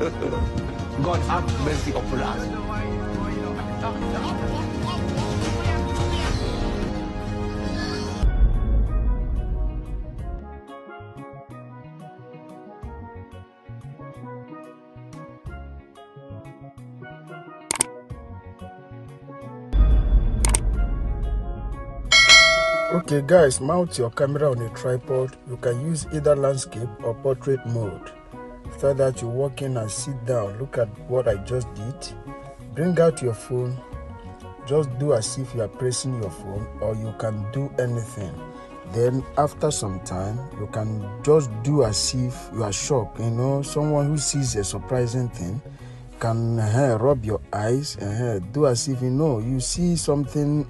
God have mercy upon us. Okay guys, mount your camera on a tripod. You can use either landscape or portrait mode. After that, you walk in and sit down. Look at what I just did. Bring out your phone. Just do as if you are pressing your phone, or you can do anything. Then after some time, you can just do as if you are shocked. You know, someone who sees a surprising thing can rub your eyes, do as if you see something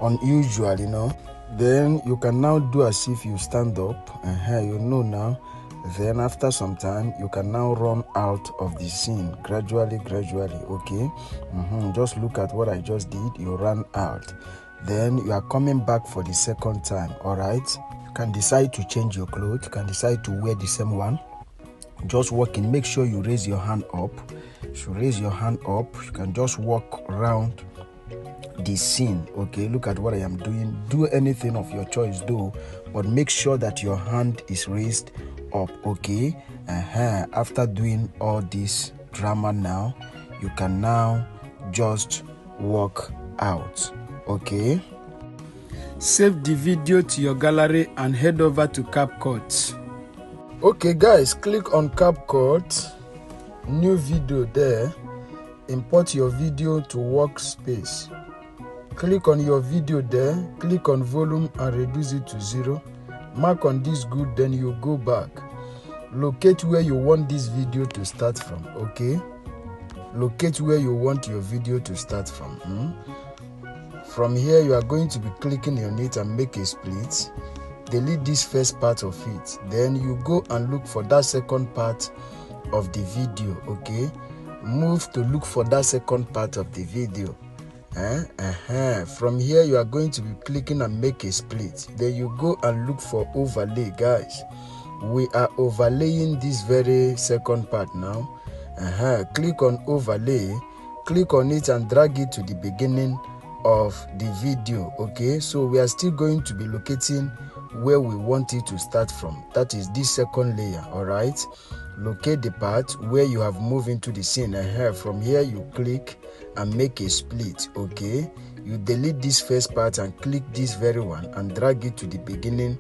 unusual, Then you can now do as if you stand up, now. Then after some time, you can now run out of the scene gradually, okay? Just look at what I just did. You ran out. Then you are coming back for the second time, all right? You can decide to change your clothes. You can decide to wear the same one. Just walk in. Make sure you raise your hand up. If you raise your hand up, you can just walk around the scene, okay? Look at what I am doing. Do anything of your choice, but make sure that your hand is raised up, okay? After doing all this drama now, you can now just walk out, okay? Save the video to your gallery and head over to CapCut. Okay guys, click on CapCut, new video there. Import your video to workspace. Click on your video there, click on volume and reduce it to 0. Mark on this good, then you go back. Locate where you want this video to start from, okay? Locate where you want your video to start from. From here, you are going to be clicking on it and make a split. Delete this first part of it. Then you go and look for that second part of the video, okay? Move to look for that second part of the video. From here, you are going to be clicking and make a split. Then you go and look for overlay, guys. We are overlaying this very second part now. Click on overlay, click on it and drag it to the beginning of the video, okay? So we are still going to be locating where we want it to start from. That is this second layer, all right? Locate the part where you have moved into the scene. From here, you click and make a split, okay? You delete this first part and click this very one and drag it to the beginning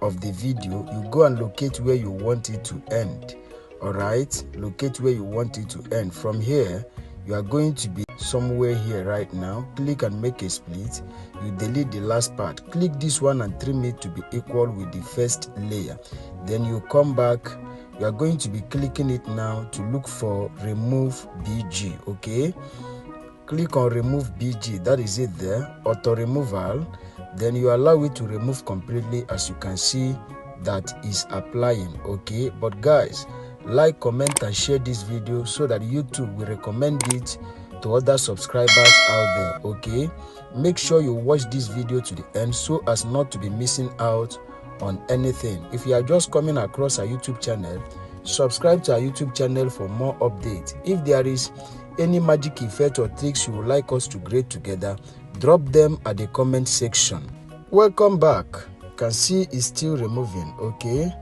of the video. You go and locate where you want it to end, all right? Locate where you want it to end. From here, you are going to be somewhere here right now. Click and make a split. You delete the last part. Click this one and trim it to be equal with the first layer. Then you come back. You are going to be clicking it now to look for remove BG, okay? Click on remove BG, that is it there, auto removal. Then you allow it to remove completely. As you can see, that is applying, okay? But guys, like, comment and share this video so that YouTube will recommend it to other subscribers out there, okay? Make sure you watch this video to the end so as not to be missing out on anything. If you are just coming across our YouTube channel, subscribe to our YouTube channel for more updates. If there is any magic effect or tricks you would like us to create together, drop them at the comment section. Welcome back. You can see it's still removing, okay?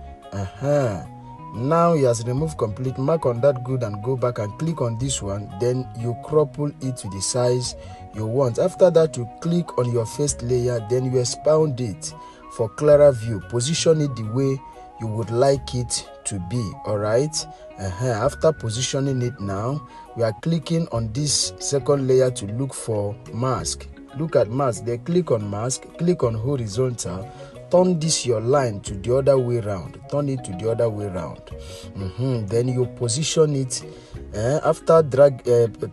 Now it has removed complete. Mark on that good and go back and click on this one. Then you crumple it to the size you want. After that, you click on your first layer. Then you expound it for clearer view. Position it the way you would like it to be, all right? After positioning it now, we are clicking on this second layer to look for mask. Look at mask. Then click on mask. Click on horizontal. Turn this your line to the other way around. Turn it to the other way around. Then you position it. After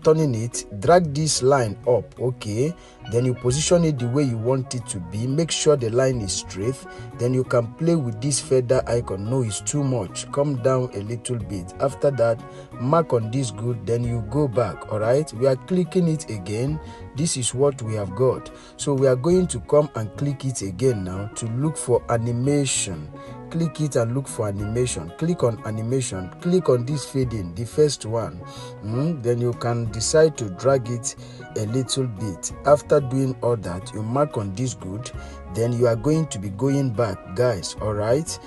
turning it, drag this line up, okay? Then you position it the way you want it to be. Make sure the line is straight. Then you can play with this feather icon. No, it's too much. Come down a little bit. After that, mark on this good. Then you go back, all right? We are clicking it again. This is what we have got. So we are going to come and click it again now to look for animation. click it and look for animation. Click on animation, click on this fading, the first one. Then you can decide to drag it a little bit. After doing all that, you mark on this good, then you are going to be going back, guys. All right,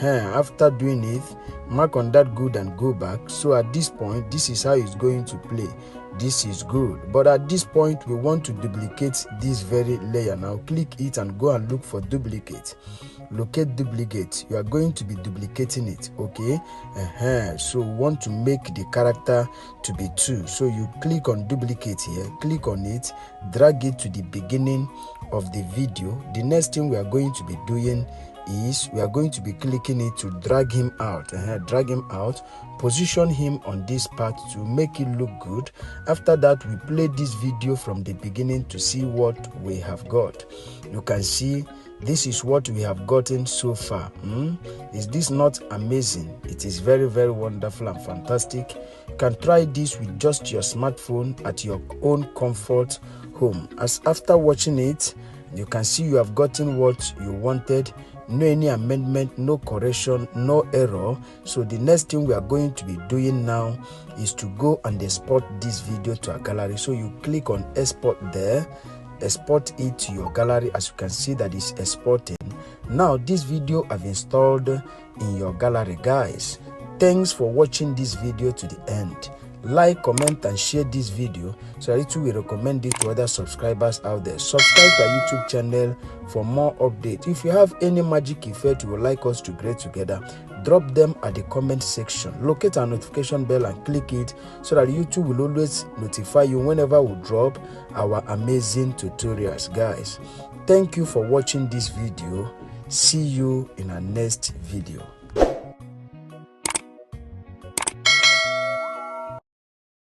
after doing it, mark on that good and go back. So at this point, this is how it's going to play. This is good, but at this point we want to duplicate this very layer. Now click it and go and look for duplicate. Locate duplicate. You are going to be duplicating it. Okay, so we want to make the character to be 2, so you click on duplicate here, click on it, drag it to the beginning of the video. The next thing we are going to be doing is we are going to be clicking it to drag him out. Drag him out, position him on this part to make it look good. After that, we play this video from the beginning to see what we have got. You can see this is what we have gotten so far. Is this not amazing? It is very, very wonderful and fantastic. You can try this with just your smartphone at your own comfort home. As after watching it, you can see you have gotten what you wanted. No any amendment, no correction, no error. So the next thing we are going to be doing now is to go and export this video to a gallery. So you click on export there, export it to your gallery. As you can see that is exporting. Now this video I've installed in your gallery, guys. Thanks for watching this video to the end. Like, comment and share this video so that we will recommend it to other subscribers out there. Subscribe to our YouTube channel for more updates. If you have any magic effect you would like us to create together, drop them at the comment section. Locate our notification bell and click it so that YouTube will always notify you whenever we drop our amazing tutorials, guys. Thank you for watching this video. See you in our next video.